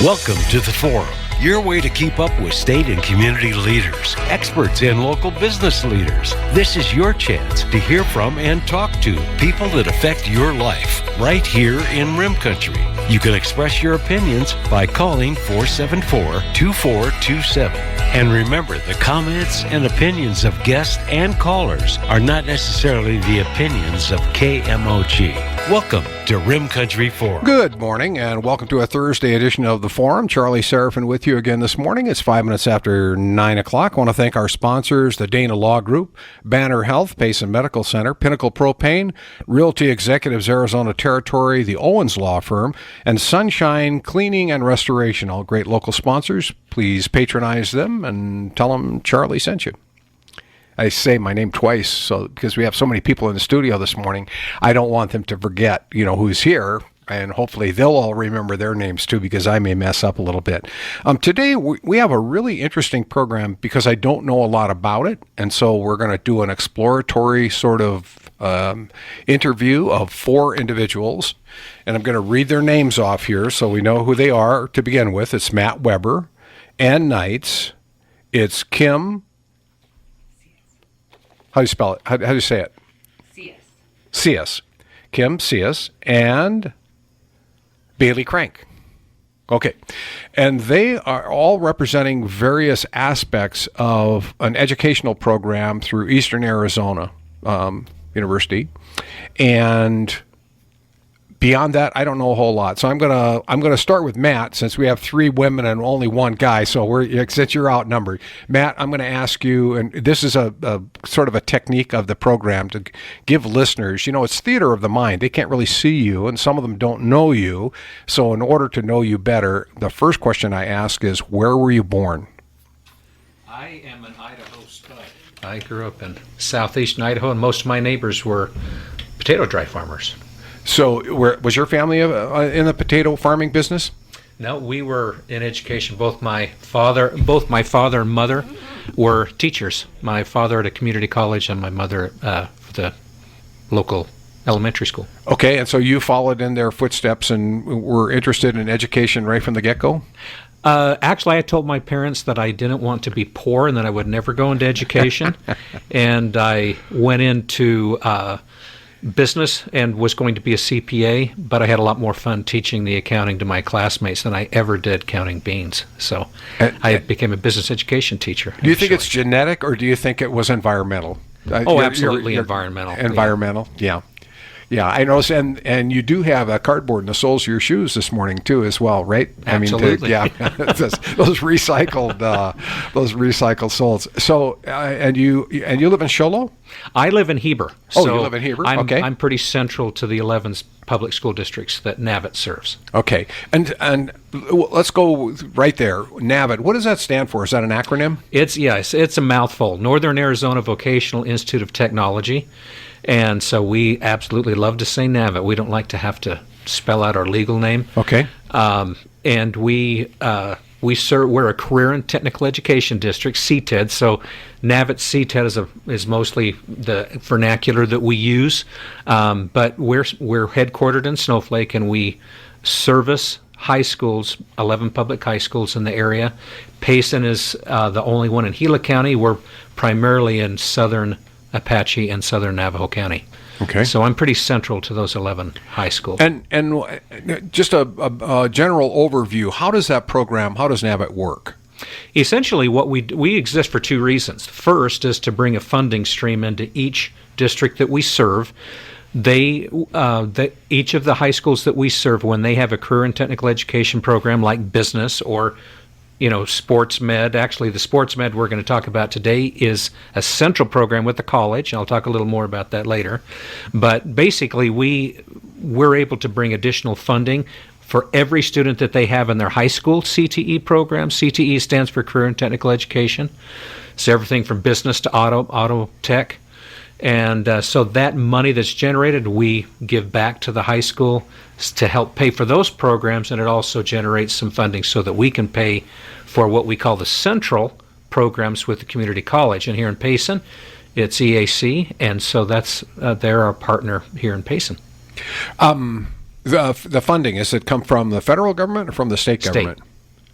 Welcome to the Forum, your way to keep up with state and community leaders, experts, and local business leaders. This is your chance to hear from and talk to people that affect your life right here in Rim Country. You can express your opinions by calling 474-2427. And remember, the comments and opinions of guests and callers are not necessarily the opinions of KMOG. Welcome to Rim Country Forum. Good morning, and welcome to a Thursday edition of the Forum. Charlie Seraphin with you again this morning. It's 5 minutes after 9 o'clock. I want to thank our sponsors, the Dana Law Group, Banner Health, Payson Medical Center, Pinnacle Propane, Realty Executives Arizona Territory, the Owens Law Firm, and Sunshine Cleaning and Restoration. All great local sponsors. Please patronize them and tell them Charlie sent you. I say my name twice, so because we have so many people in the studio this morning, I don't want them to forget, who's here, and hopefully they'll all remember their names too, because I may mess up a little bit. Today we have a really interesting program because I don't know a lot about it, and so we're going to do an exploratory sort of interview of 4 individuals, and I'm going to read their names off here so we know who they are to begin with. It's Matt Weber, Ann Knights, it's Kim. How do you spell it? How do you say it? Cias. Kim Cias and Bailey Crank. Okay. And they are all representing various aspects of an educational program through Eastern Arizona University. And beyond that, I don't know a whole lot. So I'm gonna start with Matt, since we have 3 women and only 1 guy. So since you're outnumbered, Matt, I'm going to ask you, and this is a sort of a technique of the program to give listeners. It's theater of the mind. They can't really see you, and some of them don't know you. So in order to know you better, the first question I ask is, where were you born? I am an Idaho spud. I grew up in southeastern Idaho, and most of my neighbors were potato dry farmers. So was your family in the potato farming business? No, we were in education. Both my father and mother were teachers. My father at a community college and my mother at the local elementary school. Okay, and so you followed in their footsteps and were interested in education right from the get-go? Actually, I told my parents that I didn't want to be poor and that I would never go into education. And I went into business and was going to be a CPA, but I had a lot more fun teaching the accounting to my classmates than I ever did counting beans. So I became a business education teacher. Do you think it's genetic, or do you think it was environmental? Absolutely environmental. Environmental, yeah. Yeah, I noticed, and you do have a cardboard in the soles of your shoes this morning too, as well, right? Absolutely. those recycled soles. So, and you live in Show Low? I live in Heber. Oh, you live in Heber. Okay. I'm pretty central to the 11 public school districts that NAVIT serves. Okay, and let's go right there. NAVIT. What does that stand for? Is that an acronym? It's a mouthful. Northern Arizona Vocational Institute of Technology. And so we absolutely love to say NAVIT. We don't like to have to spell out our legal name. Okay. And we're a career and technical education district, CTED. So NAVIT CTED is mostly the vernacular that we use. But we're headquartered in Snowflake, and we service high schools, 11 public high schools in the area. Payson is the only one in Gila County. We're primarily in southern Apache and southern Navajo County. Okay. So I'm pretty central to those 11 high schools. And just a general overview, how does NAVIT work? Essentially, what we exist for 2 reasons. First is to bring a funding stream into each district that we serve. Each of the high schools that we serve, when they have a career and technical education program like business or sports med. Actually, the sports med we're going to talk about today is a central program with the college. I'll talk a little more about that later. But basically, we're able to bring additional funding for every student that they have in their high school CTE program. CTE stands for Career and Technical Education. So everything from business to auto tech. And so that money that's generated, we give back to the high school to help pay for those programs, and it also generates some funding so that we can pay for what we call the central programs with the community college. And here in Payson, it's EAC, and so that's they're our partner here in Payson. The funding, is it come from the federal government or from the state government?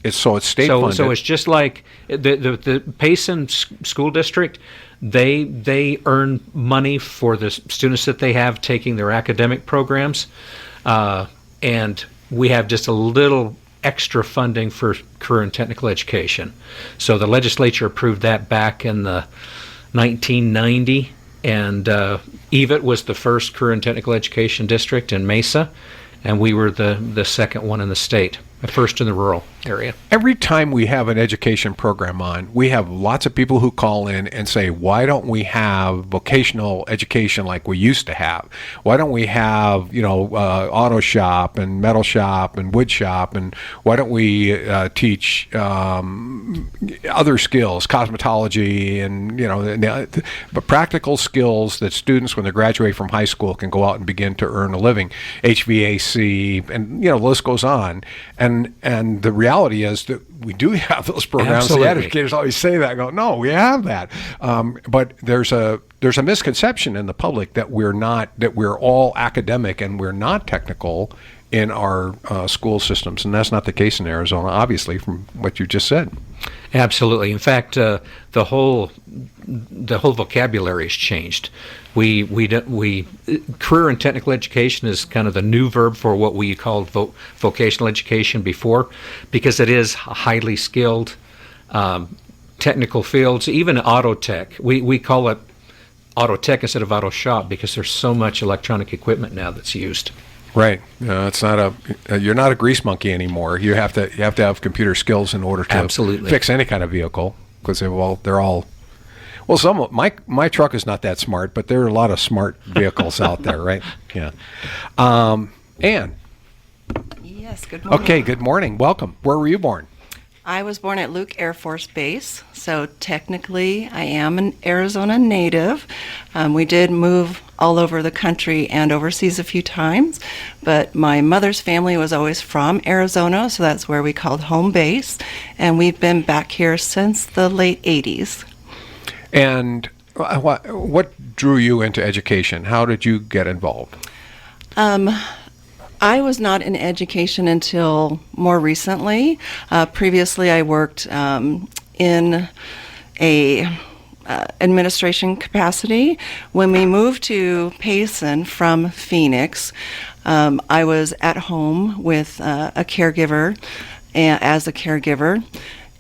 It's state funded. So it's just like the Payson School District. They earn money for the students that they have taking their academic programs, and we have just a little extra funding for career and technical education. So the legislature approved that back in the 1990, and EVIT was the first career and technical education district in Mesa, and we were the second one in the state, the first in the rural area. Every time we have an education program on, we have lots of people who call in and say, why don't we have vocational education like we used to have? Why don't we have, auto shop and metal shop and wood shop? And why don't we teach other skills, cosmetology and, but practical skills that students, when they graduate from high school, can go out and begin to earn a living, HVAC, and, the list goes on. And the reality is that we do have those programs. Absolutely. The educators always say that. Go, no, we have that. But there's a misconception in the public that we're all academic and we're not technical in our school systems, and that's not the case in Arizona, obviously, from what you just said. Absolutely. In fact, the whole vocabulary has changed. We career and technical education is kind of the new verb for what we called vocational education before, because it is highly skilled technical fields. Even auto tech, we call it auto tech instead of auto shop because there's so much electronic equipment now that's used. Right. It's not you're not a grease monkey anymore. You have to have computer skills in order to Absolutely. fix any kind of vehicle, because they're all. Well, my truck is not that smart, but there are a lot of smart vehicles out there, right? Yeah. Anne. Yes, good morning. Okay, good morning. Welcome. Where were you born? I was born at Luke Air Force Base, so technically I am an Arizona native. We did move all over the country and overseas a few times, but my mother's family was always from Arizona, so that's where we called home base, and we've been back here since the late 80s. And what drew you into education? How did you get involved? I was not in education until more recently. Previously, I worked in a administration capacity. When we moved to Payson from Phoenix, I was at home with a caregiver, as a caregiver,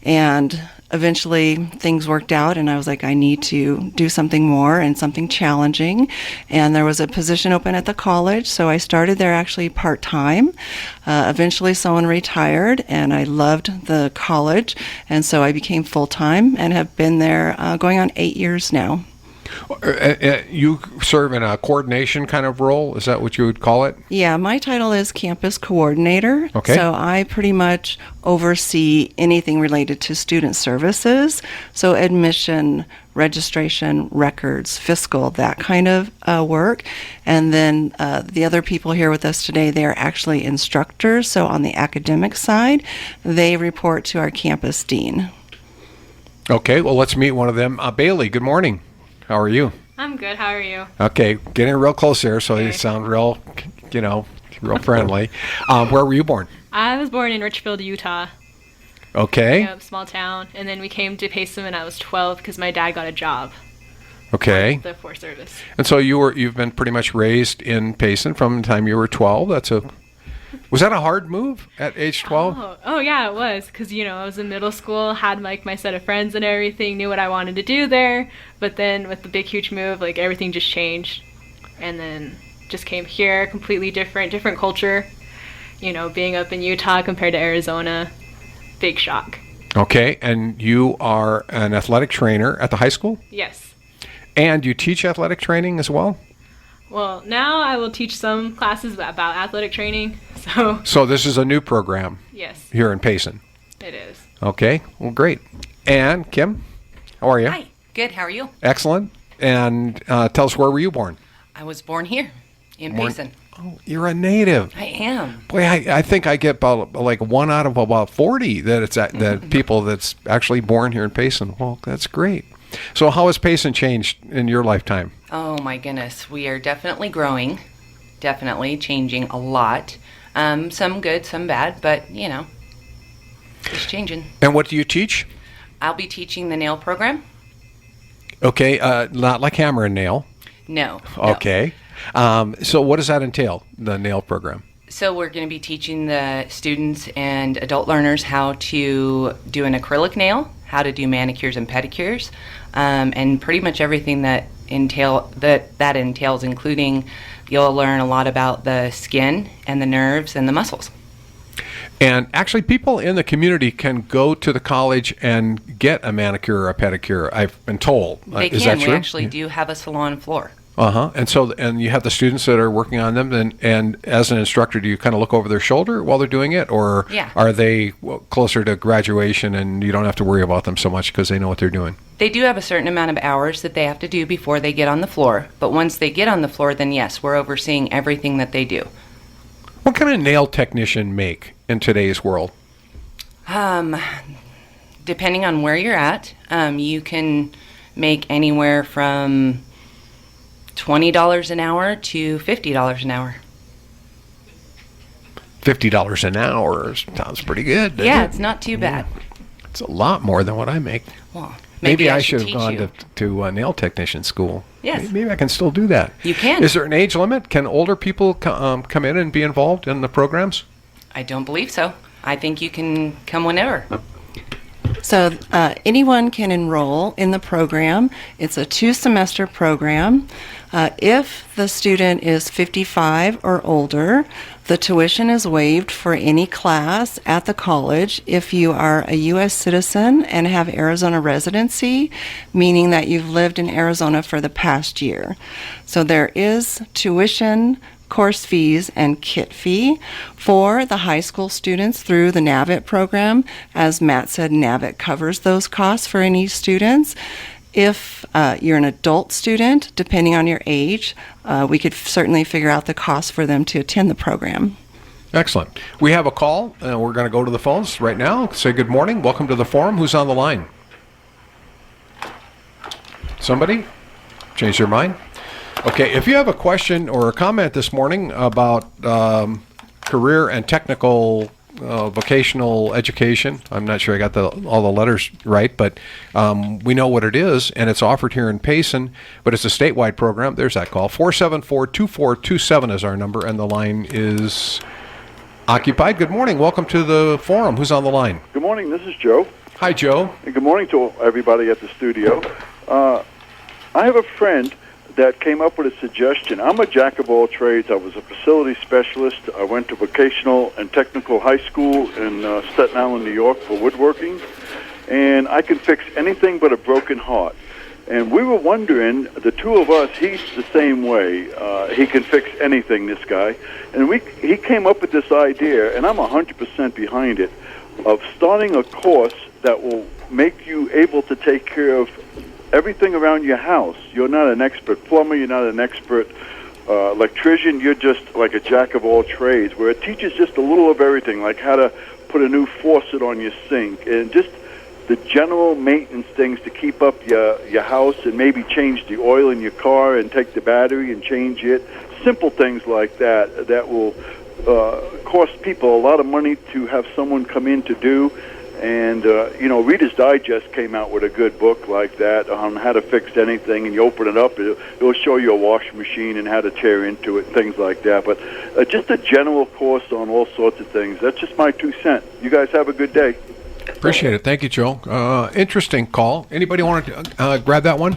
and eventually things worked out, and I was like, I need to do something more and something challenging. And there was a position open at the college, so I started there actually part-time. Eventually someone retired, and I loved the college, and so I became full-time and have been there going on 8 years now. You serve in a coordination kind of role? Is that what you would call it? Yeah, my title is campus coordinator. Okay. So I pretty much oversee anything related to student services. So admission, registration, records, fiscal, that kind of work. And then the other people here with us today, they're actually instructors. So on the academic side, they report to our campus dean. Okay, well, let's meet one of them. Bailey, good morning. How are you? I'm good. How are you? Okay, getting real close here, so you sound real, real friendly. Where were you born? I was born in Richfield, Utah. Okay. Yep, small town. And then we came to Payson when I was 12 because my dad got a job. Okay. The Forest Service. And so you've been pretty much raised in Payson from the time you were 12. Was that a hard move at age 12? Oh yeah, it was. Because, I was in middle school, had my set of friends and everything, knew what I wanted to do there. But then with the big, huge move, everything just changed. And then just came here, completely different culture. Being up in Utah compared to Arizona, big shock. Okay, and you are an athletic trainer at the high school? Yes. And you teach athletic training as well? Well, now I will teach some classes about athletic training. So this is a new program. Yes. Here in Payson. It is. Okay, well, great. And Kim, how are you? Hi, good. How are you? Excellent. And tell us, where were you born? I was born here in Payson. Oh, you're a native. I am. Boy, I think I get about one out of about 40 that people that's actually born here in Payson. Well, that's great. So how has Payson changed in your lifetime? Oh my goodness, we are definitely growing, definitely changing a lot. Some good, some bad, but, it's changing. And what do you teach? I'll be teaching the nail program. Okay, not like hammer and nail. No. Okay. So what does that entail, the nail program? So we're going to be teaching the students and adult learners how to do an acrylic nail, how to do manicures and pedicures, and pretty much everything that entails, including you'll learn a lot about the skin and the nerves and the muscles. And actually, people in the community can go to the college and get a manicure or a pedicure, I've been told. They Is can. that true? We actually do have a salon floor. And you have the students that are working on them, and as an instructor, do you kind of look over their shoulder while they're doing it, or are they closer to graduation and you don't have to worry about them so much because they know what they're doing? They do have a certain amount of hours that they have to do before they get on the floor, but once they get on the floor, then yes, we're overseeing everything that they do. What kind of nail technician make in today's world? Depending on where you're at, you can make anywhere from $20 an hour to $50 an hour. $50 an hour sounds pretty good. Yeah, it's not too bad. It's a lot more than what I make. Well, Maybe I should have teach gone you. to nail technician school. Yes. Maybe I can still do that. You can. Is there an age limit? Can older people come in and be involved in the programs? I don't believe so. I think you can come whenever. So anyone can enroll in the program. It's a 2-semester program. If the student is 55 or older, the tuition is waived for any class at the college if you are a U.S. citizen and have Arizona residency, meaning that you've lived in Arizona for the past year. So there is tuition, course fees, and kit fee for the high school students through the NAVIT program. As Matt said, NAVIT covers those costs for any students. If you're an adult student, depending on your age, we could certainly figure out the cost for them to attend the program. Excellent. We have a call, and we're going to go to the phones right now. Say good morning. Welcome to the forum. Who's on the line? Somebody? Change their mind? Okay, if you have a question or a comment this morning about career and technical vocational education, I'm not sure I got all the letters right, but we know what it is, and it's offered here in Payson, but it's a statewide program. There's that call. 474-2427 is our number, and the line is occupied. Good morning. Welcome to the forum. Who's on the line? Good morning. This is Joe. Hi, Joe. And good morning to everybody at the studio. I have a friend that came up with a suggestion. I'm a jack of all trades. I was a facility specialist. I went to vocational and technical high school in Staten Island, New York for woodworking, and I can fix anything but a broken heart. And we were wondering, the two of us, he's the same way. He can fix anything, this guy. And he came up with this idea, and I'm 100% behind it, of starting a course that will make you able to take care of everything around your house. You're not an expert plumber, you're not an expert electrician, you're just like a jack of all trades, where it teaches just a little of everything, like how to put a new faucet on your sink, and just the general maintenance things to keep up your house, and maybe change the oil in your car and take the battery and change it. Simple things like that will cost people a lot of money to have someone come in to do. And, Reader's Digest came out with a good book like that on how to fix anything, and you open it up, it'll show you a washing machine and how to tear into it, things like that. But just a general course on all sorts of things. That's just my 2 cents. You guys have a good day. Appreciate it. Thank you, Joe. Interesting call. Anybody want to grab that one?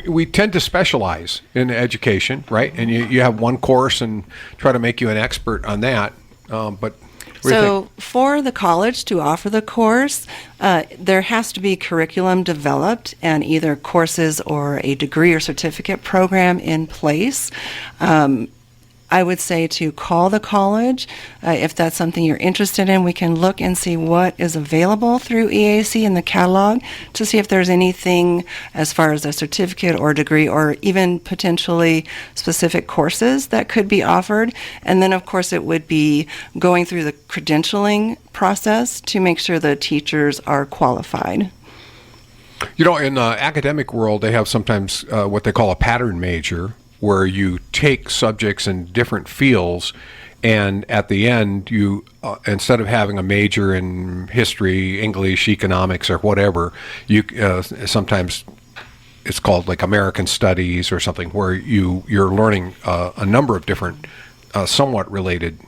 We tend to specialize in education, right? And you have one course and try to make you an expert on that. But so for the college to offer the course, there has to be curriculum developed and either courses or a degree or certificate program in place. I would say to call the college if that's something you're interested in. We can look and see what is available through EAC in the catalog to see if there's anything as far as a certificate or degree or even potentially specific courses that could be offered. And then, of course, it would be going through the credentialing process to make sure the teachers are qualified. You know, in the academic world, they have sometimes what they call a pattern major, where you take subjects in different fields And at the end, you instead of having a major in history, English, economics, or whatever, you sometimes it's called like American Studies or something, where you're learning a number of different somewhat related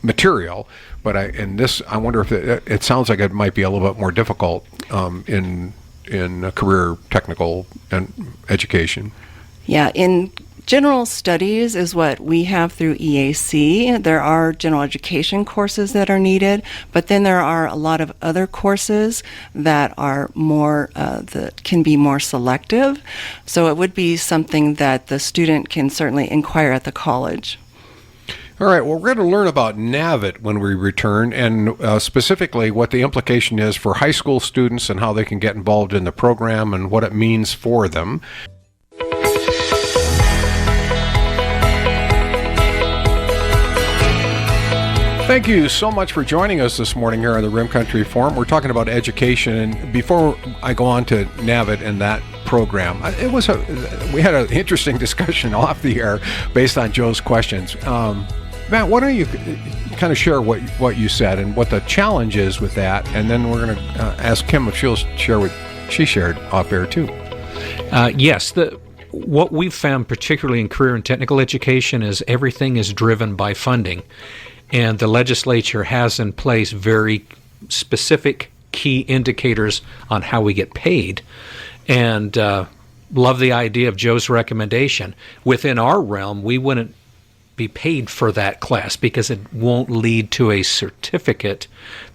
material. But I wonder if it sounds like it might be a little bit more difficult in career technical and education. Yeah, in general studies is what we have through EAC. There are general education courses that are needed, but then there are a lot of other courses that are more that can be more selective. So it would be something that the student can certainly inquire at the college. All right, well, we're going to learn about NAVIT when we return, and specifically what the implication is for high school students and how they can get involved in the program and what it means for them. Thank you so much for joining us this morning here on the Rim Country Forum. We're talking about education, and before I go on to NAVIT and that program, we had an interesting discussion off the air based on Joe's questions. Matt, why don't you kind of share what you said and what the challenge is with that, and then we're going to ask Kim if she'll share what she shared off air too. Yes, what we've found, particularly in career and technical education, is everything is driven by funding. And the legislature has in place very specific key indicators on how we get paid. And love the idea of Joe's recommendation. Within our realm, we wouldn't be paid for that class because it won't lead to a certificate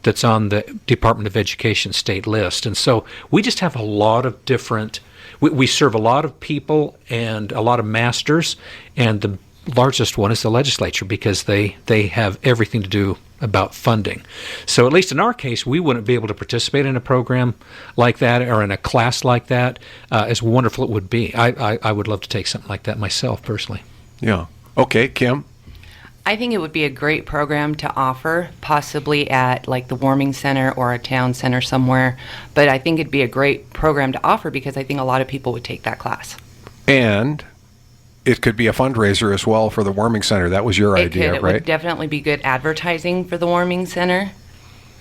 that's on the Department of Education state list. And so we just have a lot of different, we serve a lot of people and a lot of masters, and the largest one is the legislature because they have everything to do about funding. So at least in our case, we wouldn't be able to participate in a program like that or in a class like that, as wonderful it would be. I would love to take something like that myself personally. Yeah. Okay, Kim? I think it would be a great program to offer, possibly at like the warming center or a town center somewhere. But I think it'd be a great program to offer because I think a lot of people would take that class. And it could be a fundraiser as well for the warming center. That was your idea, It right? would definitely be good advertising for the warming center.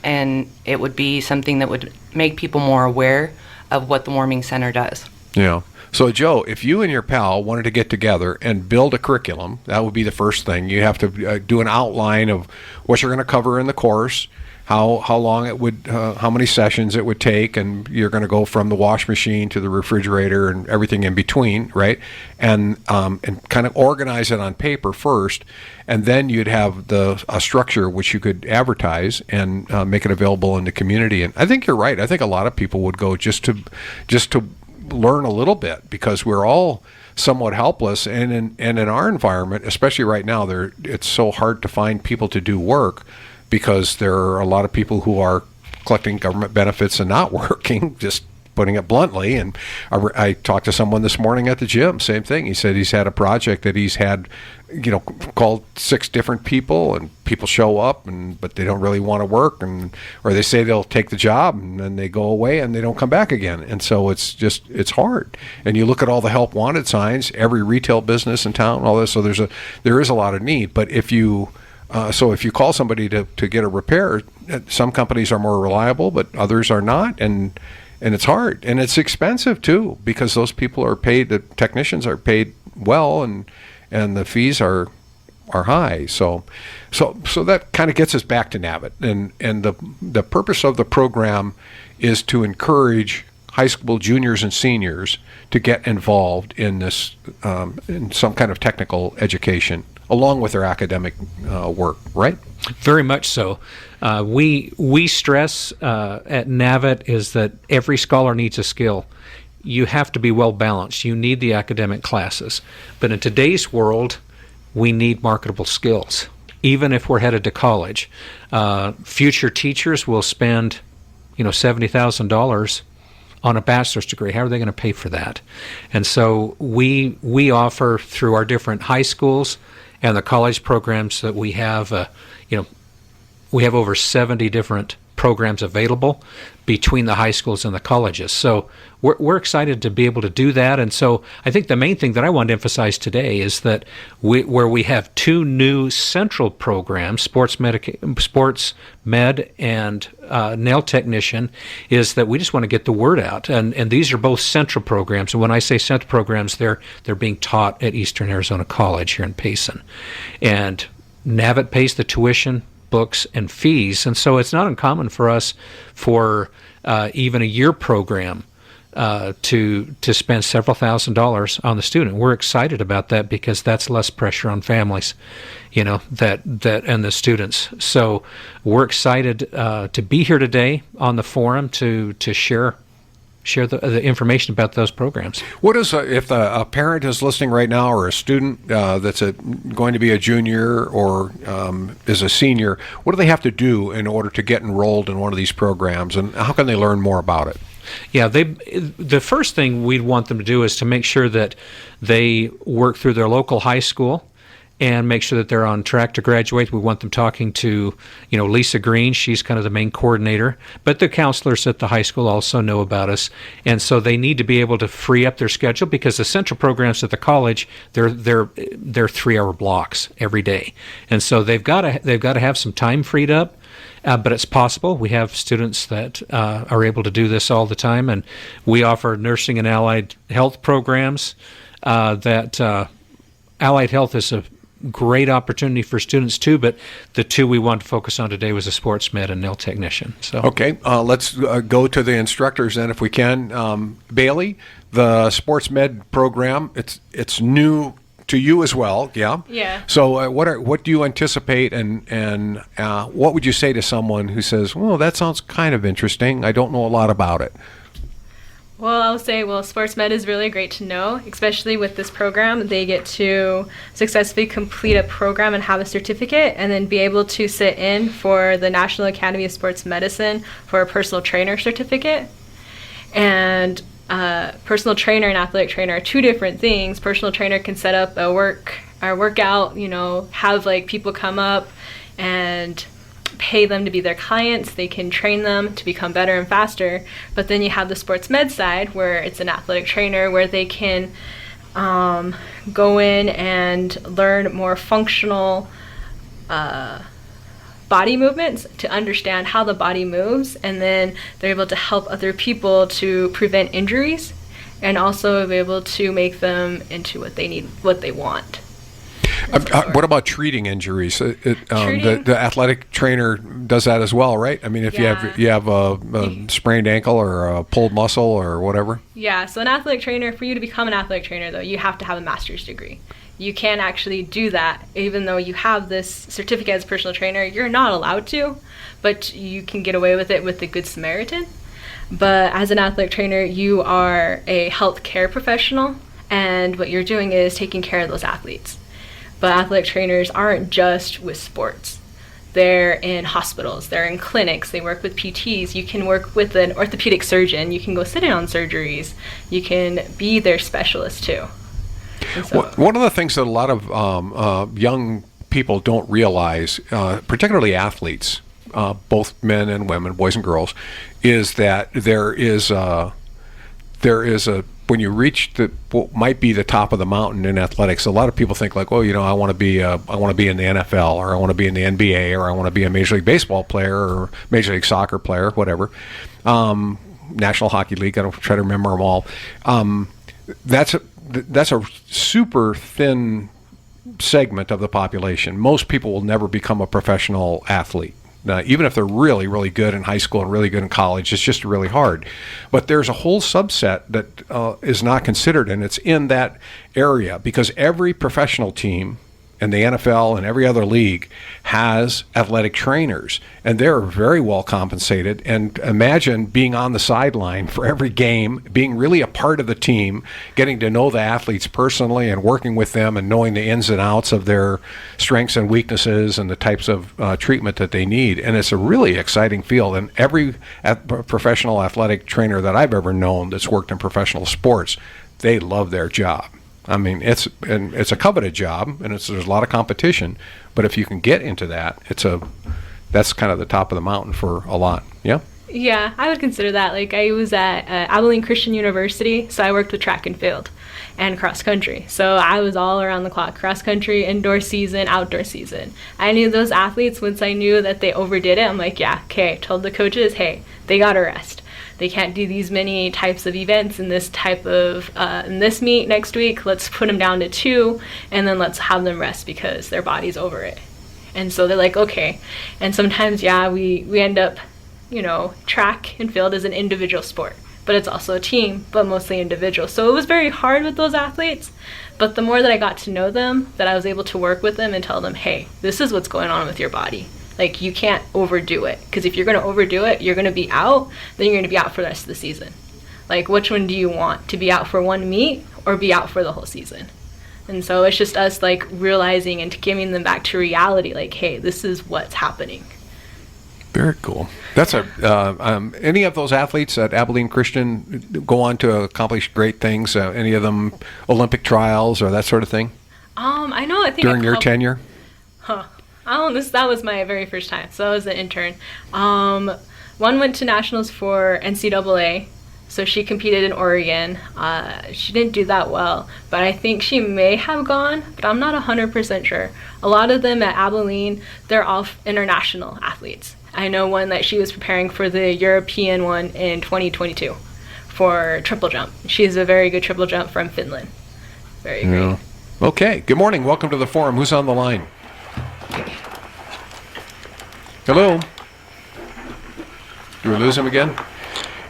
And it would be something that would make people more aware of what the warming center does. Yeah. So, Joe, if you and your pal wanted to get together and build a curriculum, that would be the first thing. You have to do an outline of what you're going to cover in the course, how long it would, how many sessions it would take, and you're going to go from the wash machine to the refrigerator and everything in between, right? And kind of organize it on paper first, and then you'd have a structure which you could advertise and make it available in the community. And I think you're right. I think a lot of people would go just to learn a little bit because we're all somewhat helpless, and in our environment, especially right now, it's so hard to find people to do work because there are a lot of people who are collecting government benefits and not working, just putting it bluntly. And I talked to someone this morning at the gym, same thing. He said he's had a project that he's had, called 6 different people, and people show up, but they don't really want to work, or they say they'll take the job, and then they go away and they don't come back again. And so it's hard. And you look at all the help wanted signs, every retail business in town, all this. So there is a lot of need. But if you call somebody to get a repair, some companies are more reliable, but others are not, and it's hard, and it's expensive too, because those people are paid. The technicians are paid well, and the fees are high. So that kind of gets us back to NAVIT, and the purpose of the program is to encourage high school juniors and seniors to get involved in this in some kind of technical education along with their academic work, right? Very much so. We stress at NAVIT is that every scholar needs a skill. You have to be well balanced. You need the academic classes. But in today's world, we need marketable skills. Even if we're headed to college, future teachers will spend, $70,000 on a bachelor's degree. How are they going to pay for that? And so we offer through our different high schools and the college programs that we have, we have over 70 different programs available between the high schools and the colleges. So we're excited to be able to do that. And so I think the main thing that I want to emphasize today is that where we have two new central programs, sports med and nail technician, is that we just want to get the word out. And these are both central programs. And when I say central programs, they're being taught at Eastern Arizona College here in Payson. And NAVIT pays the tuition, books, and fees. And so it's not uncommon for us for even a year program to spend several $1,000s on the student. We're excited about that because that's less pressure on families, that and the students. So we're excited to be here today on the forum to share the information about those programs. What is if a parent is listening right now, or a student that's going to be a junior or is a senior? What do they have to do in order to get enrolled in one of these programs, and how can they learn more about it? Yeah, the first thing we'd want them to do is to make sure that they work through their local high school and make sure that they're on track to graduate. We want them talking to, Lisa Green. She's kind of the main coordinator. But the counselors at the high school also know about us. And so they need to be able to free up their schedule, because the central programs at the college, they're 3-hour blocks every day. And so they've got to have some time freed up. But it's possible. We have students that are able to do this all the time, and we offer nursing and allied health programs. Allied health is a great opportunity for students too, but the two we want to focus on today was a sports med and nail technician. So okay, let's go to the instructors then, if we can. Bailey, the sports med program, it's new to you as well, yeah? Yeah. So what do you anticipate, and what would you say to someone who says, well, that sounds kind of interesting, I don't know a lot about it? Well, I'll say, sports med is really great to know, especially with this program. They get to successfully complete a program and have a certificate, and then be able to sit in for the National Academy of Sports Medicine for a personal trainer certificate. And personal trainer and athletic trainer are two different things. Personal trainer can set up a workout, have people come up and pay them to be their clients. They can train them to become better and faster. But then you have the sports med side, where it's an athletic trainer, where they can go in and learn more functional body movements to understand how the body moves, and then they're able to help other people to prevent injuries, and also be able to make them into what they need, what they want. What about treating injuries? The athletic trainer does that as well, right? I mean, if you have a sprained ankle or a pulled muscle or whatever. Yeah. So an athletic trainer, for you to become an athletic trainer, though, you have to have a master's degree. You can't actually do that, even though you have this certificate as a personal trainer. You're not allowed to, but you can get away with it with the Good Samaritan. But as an athletic trainer, you are a health care professional, and what you're doing is taking care of those athletes. But athletic trainers aren't just with sports. They're in hospitals, they're in clinics, they work with PTs. You can work with an orthopedic surgeon, you can go sit in on surgeries, you can be their specialist too. So, one of the things that a lot of young people don't realize, particularly athletes, both men and women, boys and girls, is that there is a when you reach what might be the top of the mountain in athletics, a lot of people think like, I want to be in the NFL, or I want to be in the NBA, or I want to be a Major League Baseball player or Major League Soccer player, whatever. National Hockey League, I don't try to remember them all. That's a super thin segment of the population. Most people will never become a professional athlete. Even if they're really, really good in high school and really good in college, it's just really hard. But there's a whole subset that is not considered, and it's in that area, because every professional team and the NFL and every other league has athletic trainers, and they're very well compensated. And imagine being on the sideline for every game, being really a part of the team, getting to know the athletes personally and working with them and knowing the ins and outs of their strengths and weaknesses and the types of treatment that they need. And it's a really exciting field. And every professional athletic trainer that I've ever known that's worked in professional sports, they love their job. I mean, it's a coveted job, and there's a lot of competition. But if you can get into that, it's a that's kind of the top of the mountain for a lot. Yeah. Yeah, I would consider that. Like, I was at Abilene Christian University, so I worked with track and field and cross country. So I was all around the clock, cross country, indoor season, outdoor season. I knew those athletes, once I knew that they overdid it, I'm like, yeah, okay, told the coaches, hey, they got to rest. They can't do these many types of events in this type of, in this meet next week. Let's put them down to 2, and then let's have them rest because their body's over it. And so they're like, okay. And sometimes, yeah, we end up, track and field is an individual sport, but it's also a team, but mostly individual. So it was very hard with those athletes, but the more that I got to know them, that I was able to work with them and tell them, hey, this is what's going on with your body. Like, you can't overdo it, because if you're going to overdo it, you're going to be out, then you're going to be out for the rest of the season. Like, which one do you want? To be out for one meet or be out for the whole season? And so it's just us, like, realizing and giving them back to reality, like, hey, this is what's happening. Very cool. That's any of those athletes at Abilene Christian go on to accomplish great things? Any of them Olympic trials or that sort of thing? I know. I think during your tenure. That was my very first time. So I was an intern. One went to nationals for NCAA. So she competed in Oregon. She didn't do that well, but I think she may have gone, but I'm not 100% sure. A lot of them at Abilene, they're all international athletes. I know one that she was preparing for the European one in 2022 for triple jump. She's a very good triple jump from Finland. Very great. Okay. Good morning. Welcome to the forum. Who's on the line? Hello? Do we lose him again?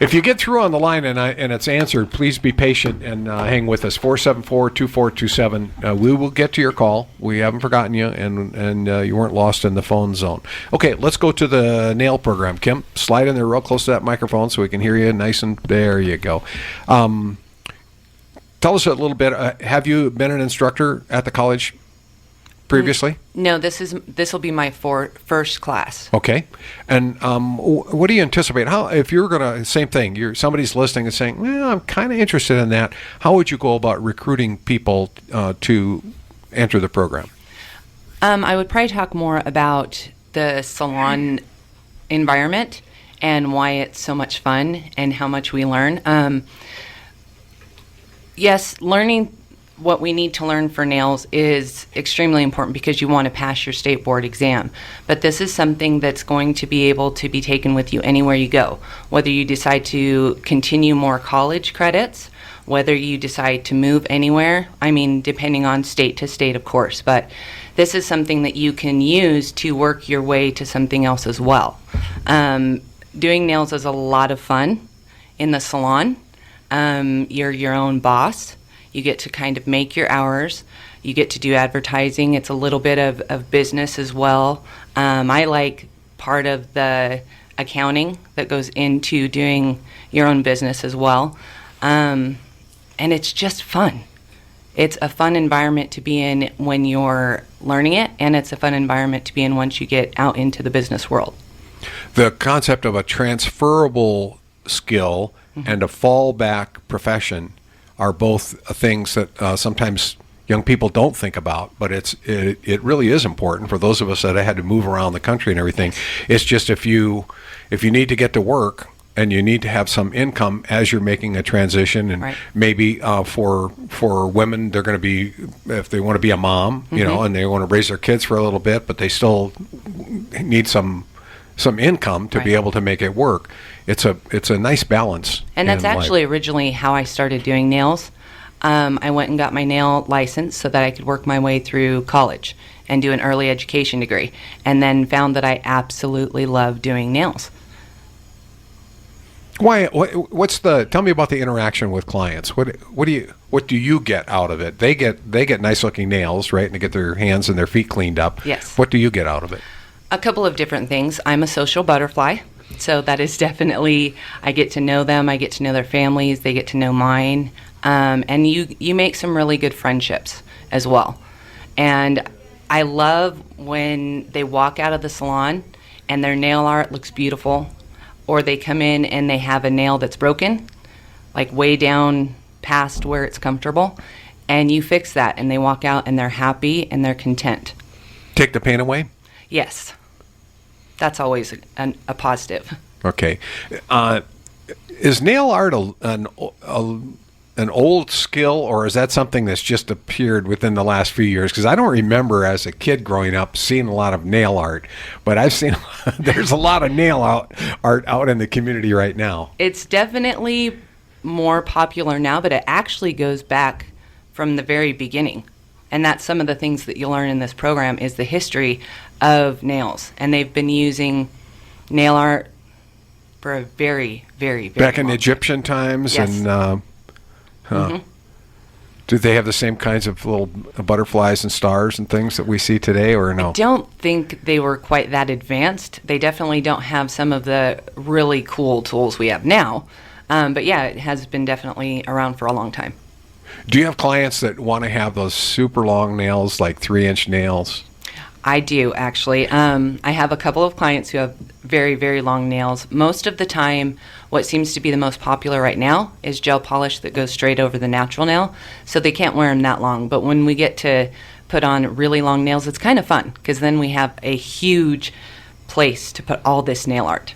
If you get through on the line and it's answered, please be patient and hang with us. 474-2427. We will get to your call. We haven't forgotten you, and you weren't lost in the phone zone. Okay, let's go to the nail program. Kim, slide in there real close to that microphone so we can hear you nice and there you go. Tell us a little bit. Have you been an instructor at the college previously? No, this will be my first class. Okay. And what do you anticipate? How, if you're going to, same thing, somebody's listening and saying, well, I'm kind of interested in that. How would you go about recruiting people to enter the program? I would probably talk more about the salon environment and why it's so much fun and how much we learn. Yes, learning what we need to learn for nails is extremely important because you want to pass your state board exam. But this is something that's going to be able to be taken with you anywhere you go. Whether you decide to continue more college credits, whether you decide to move anywhere, depending on state to state, of course. But this is something that you can use to work your way to something else as well. Doing nails is a lot of fun in the salon. You're your own boss. You get to kind of make your hours. You get to do advertising. It's a little bit of business as well. I like part of the accounting that goes into doing your own business as well. And it's just fun. It's a fun environment to be in when you're learning it, and it's a fun environment to be in once you get out into the business world. The concept of a transferable skill and a fallback profession are both things that sometimes young people don't think about, but it really is important for those of us that had to move around the country and everything. It's just if you need to get to work and you need to have some income as you're making a transition, and maybe for women, they're going to be, if they want to be a mom, and they want to raise their kids for a little bit, but they still need some income to be able to make it work. It's a nice balance. And that's actually originally how I started doing nails. I went and got my nail license so that I could work my way through college and do an early education degree, and then found that I absolutely love doing nails. Why? Tell me about the interaction with clients. What do you get out of it? They get nice looking nails, right? And they get their hands and their feet cleaned up. Yes. What do you get out of it? A couple of different things. I'm a social butterfly, so that is definitely, I get to know them, I get to know their families, they get to know mine, and you make some really good friendships as well. And I love when they walk out of the salon and their nail art looks beautiful, or they come in and they have a nail that's broken, like way down past where it's comfortable, and you fix that, and they walk out and they're happy and they're content. Take the pain away? Yes. that's always a positive. Okay. Is nail art an old skill, or is that something that's just appeared within the last few years? Because I don't remember as a kid growing up seeing a lot of nail art, but I've seen there's a lot of nail art out in the community right now. It's definitely more popular now, but it actually goes back from the very beginning. And that's some of the things that you learn in this program is the history of nails. And they've been using nail art for a very, very, very back in long Egyptian times. Yes. And do they have the same kinds of little butterflies and stars and things that we see today, or no? I don't think they were quite that advanced. They definitely don't have some of the really cool tools we have now. But yeah, it has been definitely around for a long time. Do you have clients that want to have those super long nails, like 3-inch nails? I do, actually. I have a couple of clients who have very, very long nails. Most of the time, what seems to be the most popular right now is gel polish that goes straight over the natural nail, so they can't wear them that long. But when we get to put on really long nails, it's kind of fun, because then we have a huge place to put all this nail art.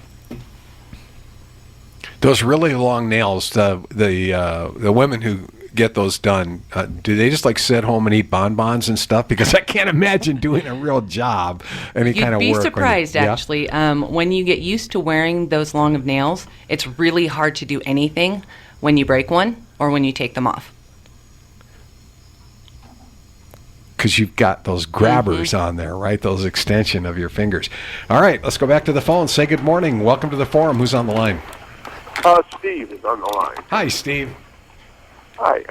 Those really long nails, the women who get those done, do they just like sit home and eat bonbons and stuff? Because I can't imagine doing a real job, any kind of work. You'd be surprised, actually. When you get used to wearing those long of nails, it's really hard to do anything when you break one or when you take them off. Because you've got those grabbers on there, right? Those extension of your fingers. All right, let's go back to the phone. Say good morning. Welcome to the forum. Who's on the line? Steve is on the line. Hi, Steve. Hi.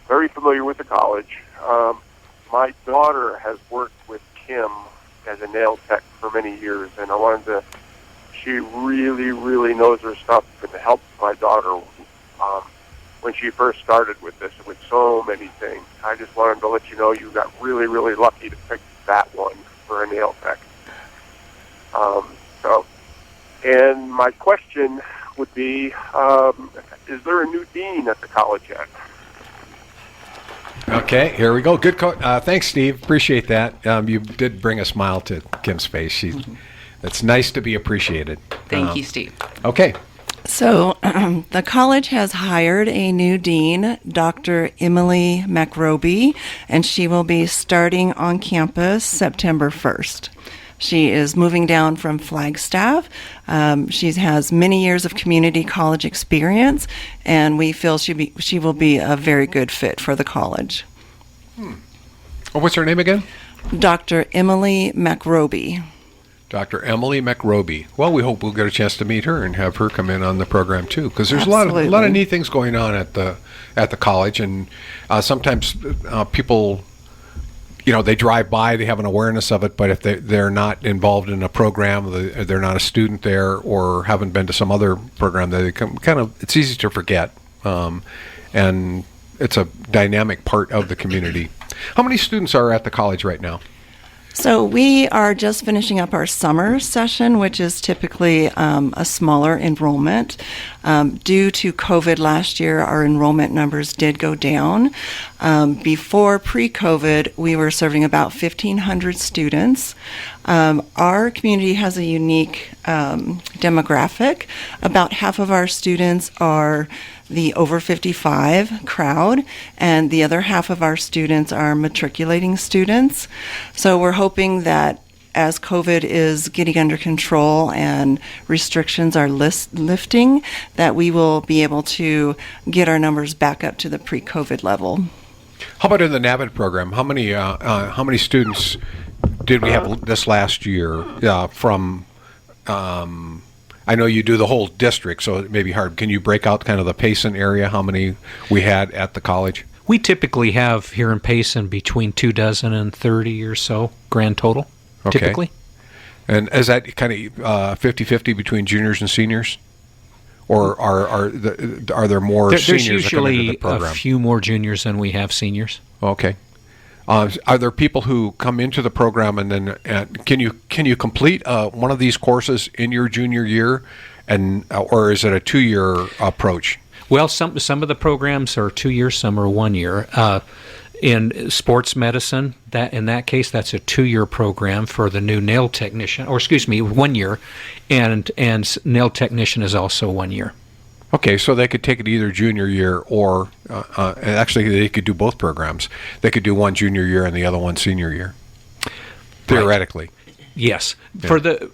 Very familiar with the college. My daughter has worked with Kim as a nail tech for many years, and she really, really knows her stuff and helped my daughter when she first started with this, with so many things. I just wanted to let you know you got really, really lucky to pick that one for a nail tech. And my question would be, is there a new dean at the college yet? Okay, here we go. Good. Thanks, Steve. Appreciate that. You did bring a smile to Kim's face. It's nice to be appreciated. Thank you, Steve. Okay. So the college has hired a new dean, Dr. Emily McRoby, and she will be starting on campus September 1st. She is moving down from Flagstaff. She has many years of community college experience, and we feel she will be a very good fit for the college. Oh, what's her name again? Dr. Emily McRoby. Dr. Emily McRoby. Well, we hope we'll get a chance to meet her and have her come in on the program too, because there's a lot of neat things going on at the college, and sometimes people, they drive by, they have an awareness of it, but if they're not involved in a program, they're not a student there, or haven't been to some other program, it's easy to forget, and it's a dynamic part of the community. How many students are at the college right now? So we are just finishing up our summer session, which is typically a smaller enrollment. Due to COVID last year, our enrollment numbers did go down. Before pre-COVID, we were serving about 1,500 students. Our community has a unique demographic. About half of our students are the over 55 crowd, and the other half of our students are matriculating students. So we're hoping that as COVID is getting under control and restrictions are lifting, that we will be able to get our numbers back up to the pre-COVID level. How about in the NAVID program? How many students did we have this last year from? I know you do the whole district, so it may be hard. Can you break out kind of the Payson area, how many we had at the college? We typically have here in Payson between 24 and 30 or so grand total, typically. And is that kind of 50-50 between juniors and seniors? Or are there more seniors that come into the program? There's usually a few more juniors than we have seniors. Okay. Are there people who come into the program and then can you complete one of these courses in your junior year, or is it a 2-year approach? Well, some of the programs are 2 years, some are 1 year. In sports medicine, in that case, that's a 2-year program for the new nail technician, or excuse me, 1 year, and nail technician is also 1 year. Okay, so they could take it either junior year or actually they could do both programs. They could do one junior year and the other one senior year, theoretically. Right. Yes.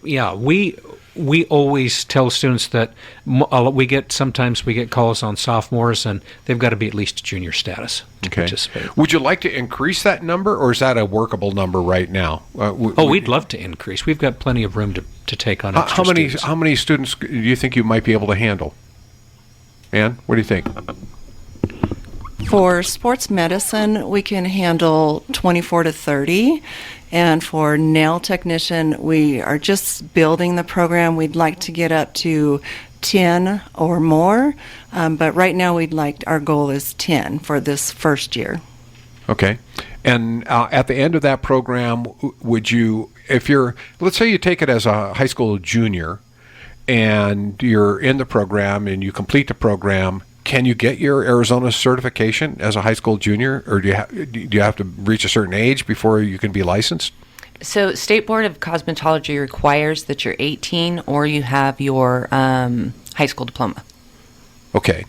Yeah. We always tell students that sometimes we get calls on sophomores, and they've got to be at least junior status to participate. Would you like to increase that number, or is that a workable number right now? We'd love to increase. We've got plenty of room to take on extra students. How many students do you think you might be able to handle? Ann, what do you think? For sports medicine, we can handle 24 to 30. And for nail technician, we are just building the program. We'd like to get up to 10 or more. But right now, our goal is 10 for this first year. Okay. And at the end of that program, would you, let's say you take it as a high school junior, and you're in the program and you complete the program, can you get your Arizona certification as a high school junior, or do you have to reach a certain age before you can be licensed? So State Board of Cosmetology requires that you're 18 or you have your high school diploma. Okay.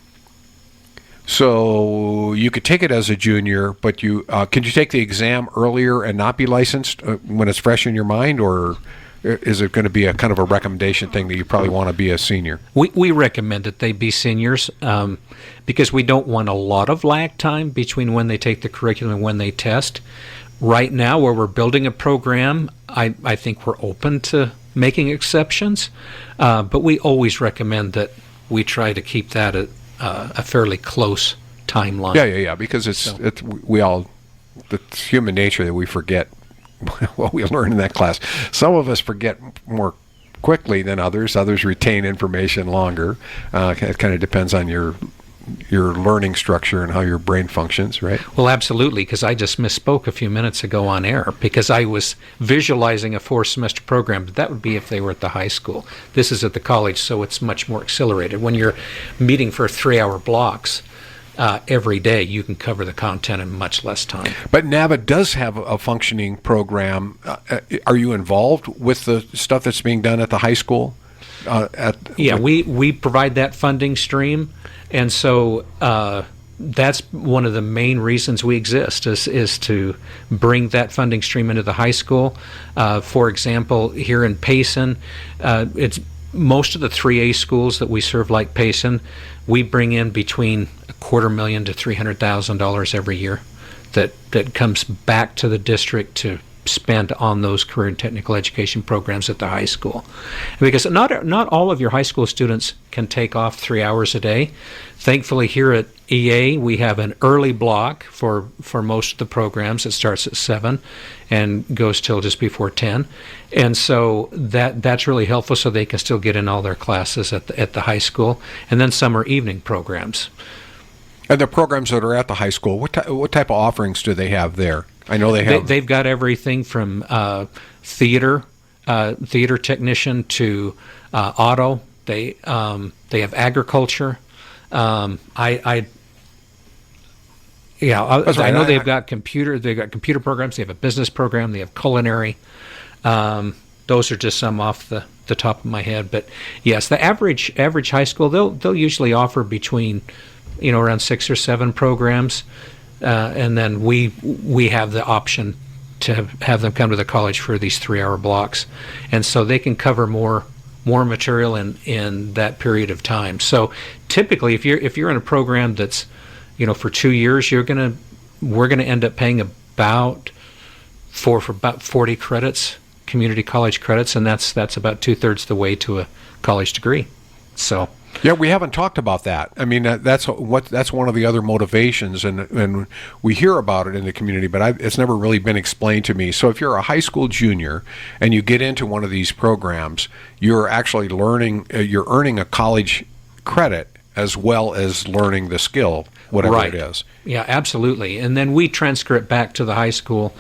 So you could take it as a junior, but could you take the exam earlier and not be licensed when it's fresh in your mind, or is it going to be a kind of a recommendation thing that you probably want to be a senior? We recommend that they be seniors because we don't want a lot of lag time between when they take the curriculum and when they test. Right now, where we're building a program, I think we're open to making exceptions, but we always recommend that we try to keep that at a fairly close timeline. Yeah, because it's human nature that we forget what we learned in that class. Some of us forget more quickly than others. Others retain information longer. It kind of depends on your learning structure and how your brain functions, right? Well, absolutely, because I just misspoke a few minutes ago on air because I was visualizing a 4-semester program, but that would be if they were at the high school. This is at the college, so it's much more accelerated. When you're meeting for 3-hour blocks, every day, you can cover the content in much less time. But NAVA does have a functioning program. Are you involved with the stuff that's being done at the high school? We provide that funding stream, and so that's one of the main reasons we exist is to bring that funding stream into the high school. For example, here in Payson, it's most of the 3A schools that we serve, like Payson, we bring in between $250,000 to $300,000 every year that comes back to the district to spend on those career and technical education programs at the high school. Because not all of your high school students can take off 3 hours a day. Thankfully, here at EA, we have an early block for most of the programs. It starts at 7 and goes till just before 10. And so that's really helpful, so they can still get in all their classes at the high school. And then some are evening programs. And the programs that are at the high school, what type of offerings do they have there? I know they've got everything from theater technician to auto. They have agriculture. I know they've got computer programs. They have a business program. They have culinary. Those are just some off the top of my head. But yes, the average high school they'll usually offer between around 6 or 7 programs. And then we have the option to have them come to the college for these 3-hour blocks, and so they can cover more material in that period of time. So typically, if you're in a program that's for 2 years, we're gonna end up paying about for about 40 credits, community college credits, and that's about 2/3 the way to a college degree. So. Yeah, we haven't talked about that. I mean, that's one of the other motivations, and we hear about it in the community, but it's never really been explained to me. So if you're a high school junior and you get into one of these programs, you're actually you're earning a college credit as well as learning the skill, whatever it is. Yeah, absolutely. And then we transfer it back to the high school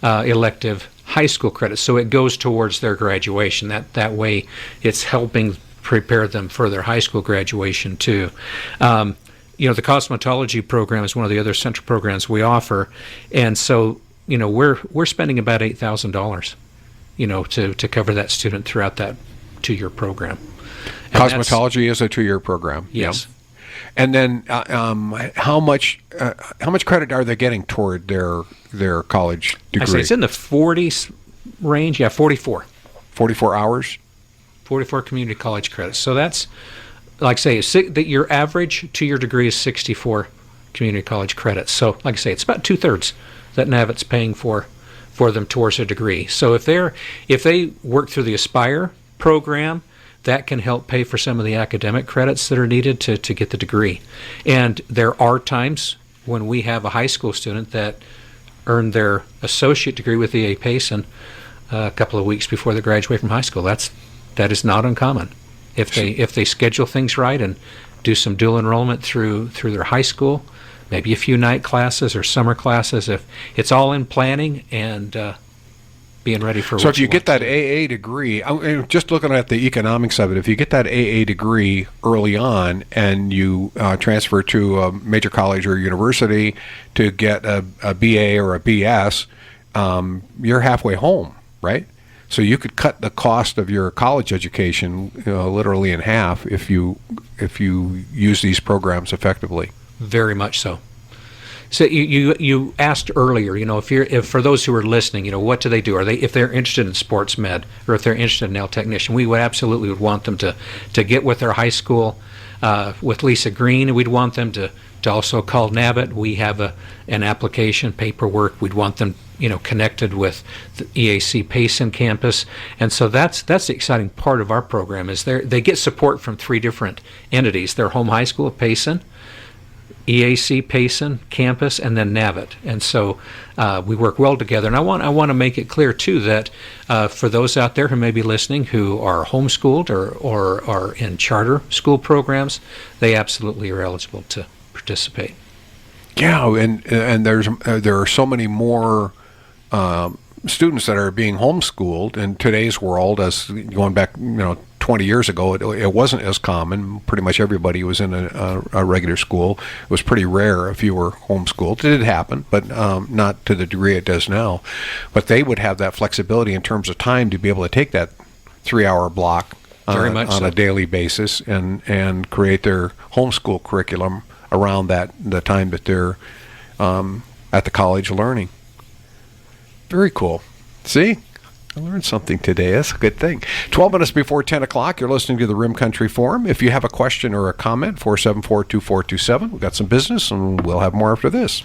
elective high school credits, so it goes towards their graduation. That way, it's helping prepare them for their high school graduation too. the cosmetology program is one of the other central programs we offer, and so we're spending about $8,000, to cover that student throughout that 2-year program. And Cosmetology is a 2-year program. Yes. Yeah. And then how much credit are they getting toward their college degree? I say it's in the 40s range. Yeah, 44. 44 hours? 44 community college credits. So that's, like I say, that your average 2-year degree is 64 community college credits. So, like I say, it's about 2/3 that NAVET's paying for them towards a degree. So if they work through the Aspire program, that can help pay for some of the academic credits that are needed to get the degree. And there are times when we have a high school student that earned their associate degree with EA Payson a couple of weeks before they graduate from high school. That is not uncommon. If they schedule things right and do some dual enrollment through their high school, maybe a few night classes or summer classes, if it's all in planning and being ready for. So if you get that AA degree, I'm just looking at the economics of it, if you get that AA degree early on and you transfer to a major college or university to get a BA or a BS, you're halfway home, right? So you could cut the cost of your college education literally in half if you use these programs effectively. Very much so. So you asked earlier, if for those who are listening, what do they do? If they're interested in sports med or if they're interested in nail technician, we would absolutely want them to get with their high school with Lisa Green. We'd want them to also call NAVET. We have an application paperwork. We'd want them connected with the EAC Payson campus. And so that's the exciting part of our program is they get support from 3 different entities: their home high school of Payson, EAC Payson campus, and then NAVET. And so we work well together. And I want to make it clear too that for those out there who may be listening who are homeschooled or are in charter school programs, they absolutely are eligible to participate. Yeah, and there are so many more students that are being homeschooled in today's world. As going back 20 years ago, it wasn't as common. Pretty much everybody was in a regular school. It was pretty rare if you were homeschooled. It did happen, but not to the degree it does now. But they would have that flexibility in terms of time to be able to take that 3-hour block on a daily basis and create their homeschool curriculum around the time that they're at the college learning. Very cool. See? I learned something today. That's a good thing. 12 minutes before 10 o'clock, you're listening to the Rim Country Forum. If you have a question or a comment, 474-2427. We've got some business, and we'll have more after this.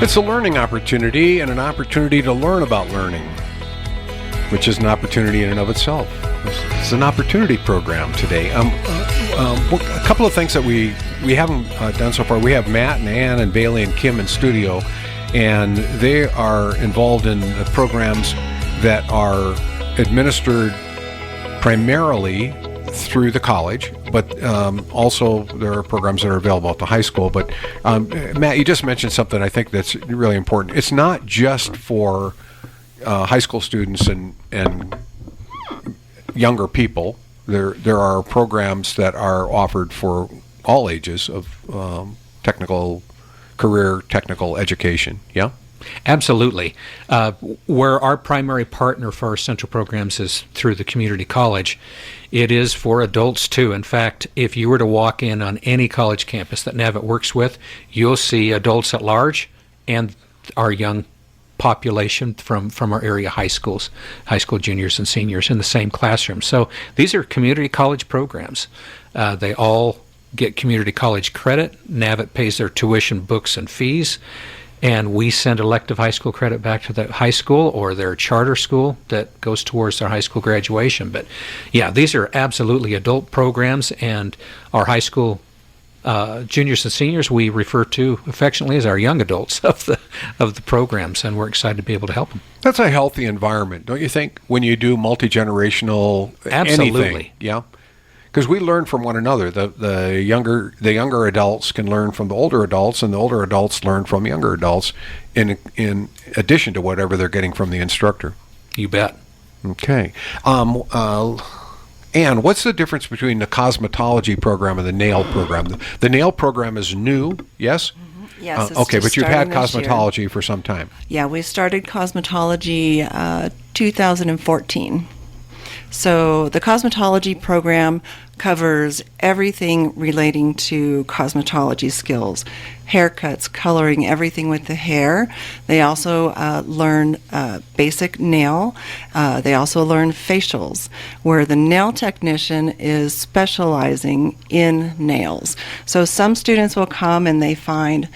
It's a learning opportunity and an opportunity to learn about learning, which is an opportunity in and of itself. It's an opportunity program today. A couple of things that we haven't done so far. We have Matt and Ann and Bailey and Kim in studio, and they are involved in the programs that are administered primarily through the college, but also there are programs that are available at the high school. But Matt, you just mentioned something I think that's really important. It's not just for high school students and younger people. There are programs that are offered for all ages of technical education. Yeah? Absolutely. Where our primary partner for our central programs is through the community college, it is for adults too. In fact, if you were to walk in on any college campus that NAVET works with, you'll see adults at large and our young population from our area high school juniors and seniors in the same classroom. So these are community college programs. They all get community college credit. NAVET pays their tuition, books, and fees, and we send elective high school credit back to the high school or their charter school that goes towards their high school graduation. But yeah, these are absolutely adult programs, and our high school juniors and seniors we refer to affectionately as our young adults of the programs, and we're excited to be able to help them. That's a healthy environment, don't you think, when you do multi-generational Absolutely. Anything? Yeah, because we learn from one another. The younger adults can learn from the older adults, and the older adults learn from younger adults in addition to whatever they're getting from the instructor. You bet. Okay. Anne, what's the difference between the cosmetology program and the nail program? The nail program is new, yes? Yes. It's Okay, just but you've had starting this year. cosmetology for some time. Yeah, we started cosmetology 2014. So the cosmetology program covers everything relating to cosmetology skills, haircuts, coloring, everything with the hair. They also learn basic nail. They also learn facials, where the nail technician is specializing in nails. So some students will come and they find,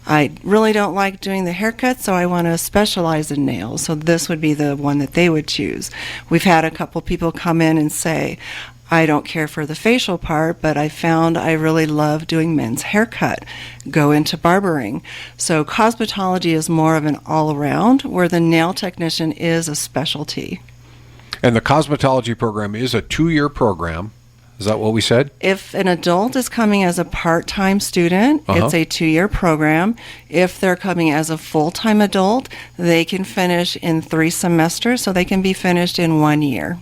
I really don't like doing the haircut, so I want to specialize in nails. So this would be the one that they would choose. We've had a couple people come in and say, I don't care for the facial part, but I found I really love doing men's haircut. Go into barbering. So cosmetology is more of an all-around, where the nail technician is a specialty. And the cosmetology program is a 2-year program. Is that what we said? If an adult is coming as a part-time student, it's a 2-year program. If they're coming as a full-time adult, they can finish in 3 semesters, so they can be finished in 1 year.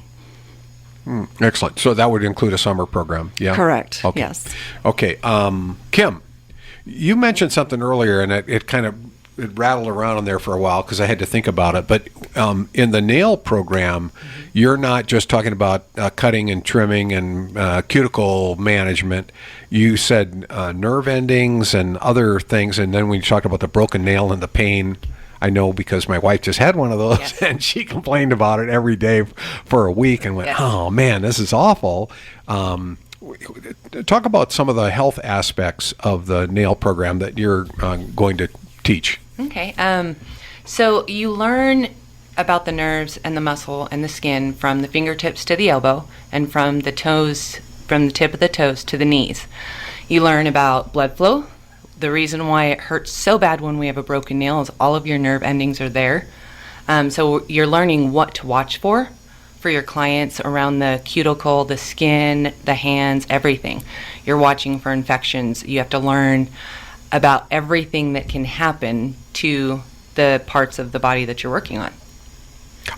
Excellent. So that would include a summer program, yeah? Correct, Okay. yes. Okay. Kim, you mentioned something earlier, and it kind of it rattled around in there for a while because I had to think about it. But in the nail program, you're not just talking about cutting and trimming and cuticle management. You said nerve endings and other things, and then when you talked about the broken nail and the pain, I know because my wife just had one of those, Yes. and she complained about it every day for a week and went, Yes. oh, man, this is awful. Talk about some of the health aspects of the nail program that you're going to teach. Okay. So you learn about the nerves and the muscle and the skin from the fingertips to the elbow and from the toes, from the tip of the toes to the knees. You learn about blood flow. The reason why it hurts so bad when we have a broken nail is all of your nerve endings are there. So you're learning what to watch for your clients around the cuticle, the skin, the hands, everything. You're watching for infections. You have to learn about everything that can happen to the parts of the body that you're working on.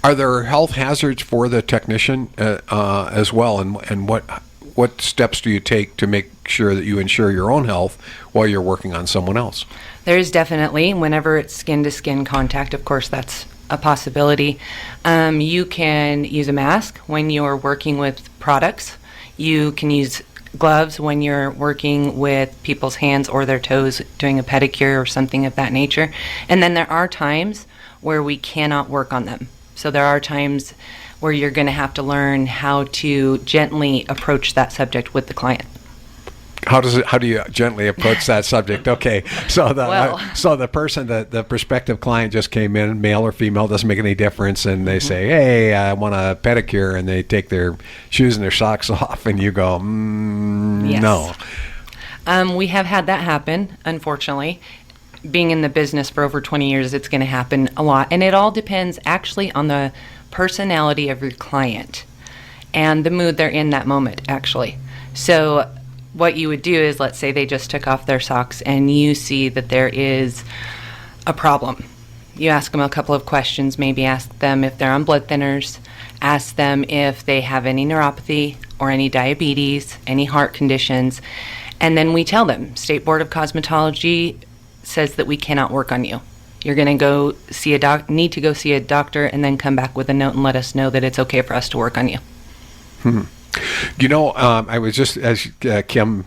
Are there health hazards for the technician as well? And what steps do you take to make sure that you ensure your own health while you're working on someone else? There is definitely, whenever it's skin-to-skin contact, of course, that's a possibility. You can use a mask when you're working with products. You can use gloves when you're working with people's hands or their toes doing a pedicure or something of that nature. And then there are times where we cannot work on them. So there are times where you're going to have to learn how to gently approach that subject with the client. How do you gently approach that subject? Okay, so the person, the prospective client just came in, male or female, doesn't make any difference, and they say, "Hey, I want a pedicure," and they take their shoes and their socks off, and you go, Yes. "No." We have had that happen, unfortunately. Being in the business for over 20 years, it's going to happen a lot, and it all depends actually on the personality of your client and the mood they're in that moment, actually. So what you would do is, let's say they just took off their socks and you see that there is a problem. You ask them a couple of questions, maybe ask them if they're on blood thinners, ask them if they have any neuropathy or any diabetes, any heart conditions, and then we tell them, State Board of Cosmetology says that we cannot work on you. You're going to go see need to go see a doctor and then come back with a note and let us know that it's okay for us to work on you. You know, I was just, as Kim,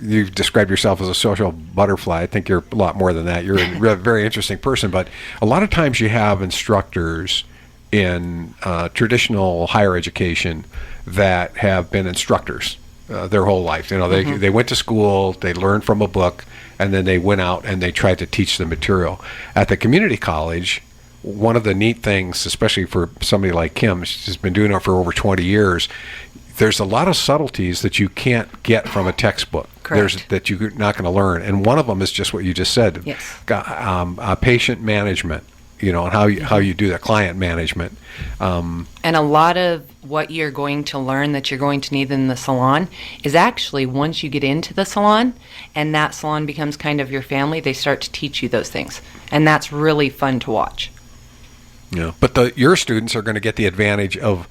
you've described yourself as a social butterfly. I think you're a lot more than that. You're a very interesting person, but a lot of times you have instructors in traditional higher education that have been instructors their whole life. You know, they went to school, they learned from a book, and then they went out and they tried to teach the material. At the community college, one of the neat things, especially for somebody like Kim, she's been doing it for over 20 years, there's a lot of subtleties that you can't get from a textbook. Correct. That you're not going to learn. And one of them is just what you just said. Yes. Patient management, you know, and how you do that, client management. And a lot of what you're going to learn that you're going to need in the salon is actually once you get into the salon and that salon becomes kind of your family, they start to teach you those things. And that's really fun to watch. Yeah, but your students are going to get the advantage of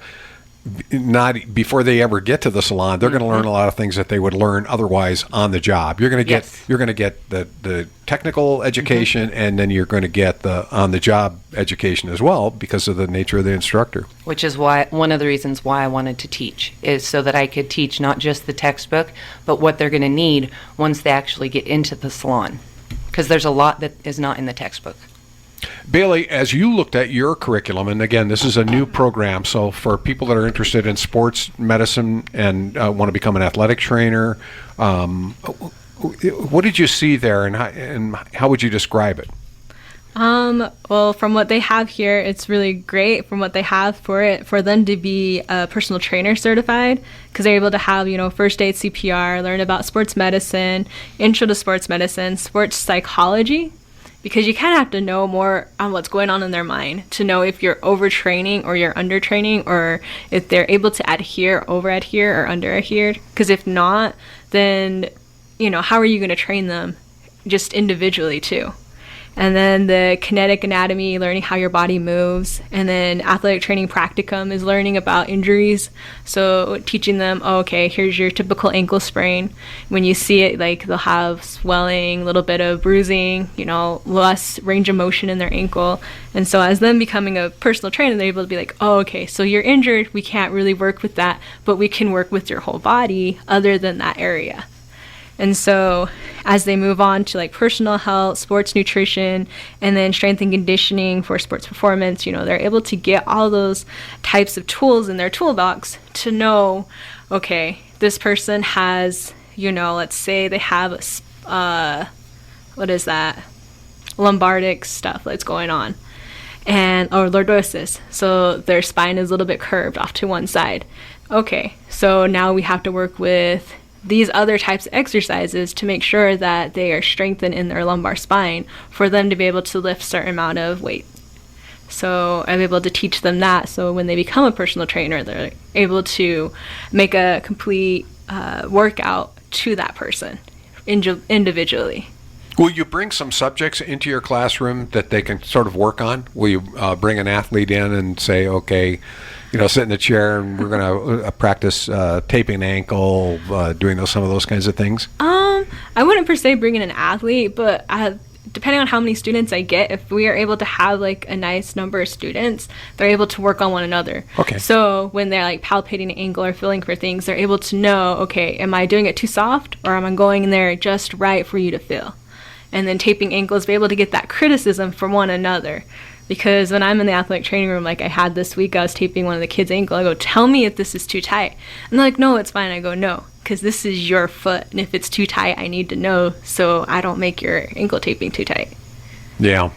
not before they ever get to the salon. They're going to learn a lot of things that they would learn otherwise on the job. You're going to get the technical education, and then you're going to get the on the job education as well because of the nature of the instructor. Which is why one of the reasons why I wanted to teach is so that I could teach not just the textbook, but what they're going to need once they actually get into the salon. Because there's a lot that is not in the textbook. Bailey, as you looked at your curriculum, and again, this is a new program, so for people that are interested in sports medicine and want to become an athletic trainer, what did you see there, and how would you describe it? Well, from what they have here, it's really great from what they have for them to be a personal trainer certified, because they're able to have, first aid CPR, learn about sports medicine, intro to sports medicine, sports psychology, because you kind of have to know more on what's going on in their mind to know if you're overtraining or you're undertraining, or if they're able to over adhere, or under adhere. Because if not, then, how are you going to train them just individually too? And then the kinetic anatomy, learning how your body moves. And then athletic training practicum is learning about injuries. So teaching them, here's your typical ankle sprain. When you see it, they'll have swelling, a little bit of bruising, less range of motion in their ankle. And so as them becoming a personal trainer, they're able to be like, so you're injured. We can't really work with that, but we can work with your whole body other than that area. And so as they move on to personal health, sports nutrition, and then strength and conditioning for sports performance, they're able to get all those types of tools in their toolbox to know, this person has, let's say they have lombardic stuff that's going on, or lordosis. So their spine is a little bit curved off to one side. So now we have to work with these other types of exercises to make sure that they are strengthened in their lumbar spine for them to be able to lift a certain amount of weight. So I'm able to teach them that, so when they become a personal trainer, they're able to make a complete workout to that person individually. Will you bring some subjects into your classroom that they can sort of work on? Will you bring an athlete in and say, sit in the chair and we're going to practice taping an ankle, doing some of those kinds of things? I wouldn't per se bring in an athlete, but depending on how many students I get, if we are able to have a nice number of students, they're able to work on one another. Okay. So when they're palpating an ankle or feeling for things, they're able to know, am I doing it too soft, or am I going in there just right for you to feel? And then taping ankles, be able to get that criticism from one another. Because when I'm in the athletic training room, like I had this week, I was taping one of the kids' ankle. I go, tell me if this is too tight. And they're like, no, it's fine. I go, no, because this is your foot. And if it's too tight, I need to know so I don't make your ankle taping too tight. Yeah.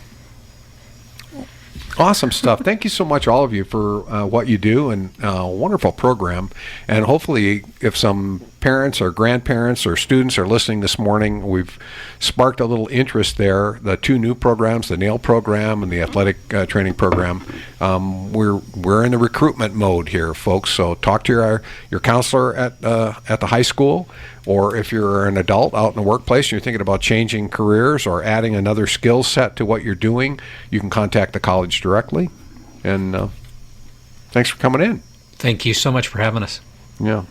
Awesome stuff. Thank you so much, all of you, for what you do, and a wonderful program. And hopefully, if some parents or grandparents or students are listening this morning, we've sparked a little interest there. The two new programs, the nail program and the athletic training program, we're in the recruitment mode here, folks. So talk to your counselor at the high school, or if you're an adult out in the workplace and you're thinking about changing careers or adding another skill set to what you're doing, you can contact the college directly. And thanks for coming in. Thank you so much for having us. Yeah.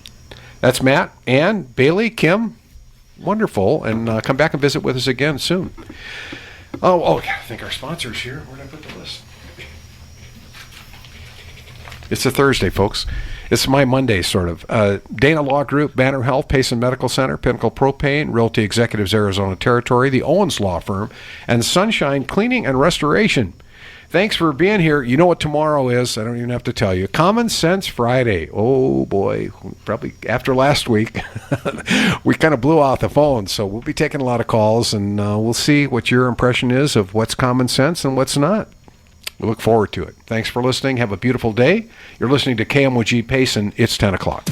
That's Matt, Ann, Bailey, Kim. Wonderful. And come back and visit with us again soon. Oh, I think our sponsor's here. Where did I put the list? It's a Thursday, folks. It's my Monday, sort of. Dana Law Group, Banner Health, Payson Medical Center, Pinnacle Propane, Realty Executives Arizona Territory, the Owens Law Firm, and Sunshine Cleaning and Restoration. Thanks for being here. You know what tomorrow is. I don't even have to tell you. Common Sense Friday. Oh, boy. Probably after last week, we kind of blew out the phone. So we'll be taking a lot of calls, and we'll see what your impression is of what's common sense and what's not. We look forward to it. Thanks for listening. Have a beautiful day. You're listening to KMOG Payson. It's 10 o'clock.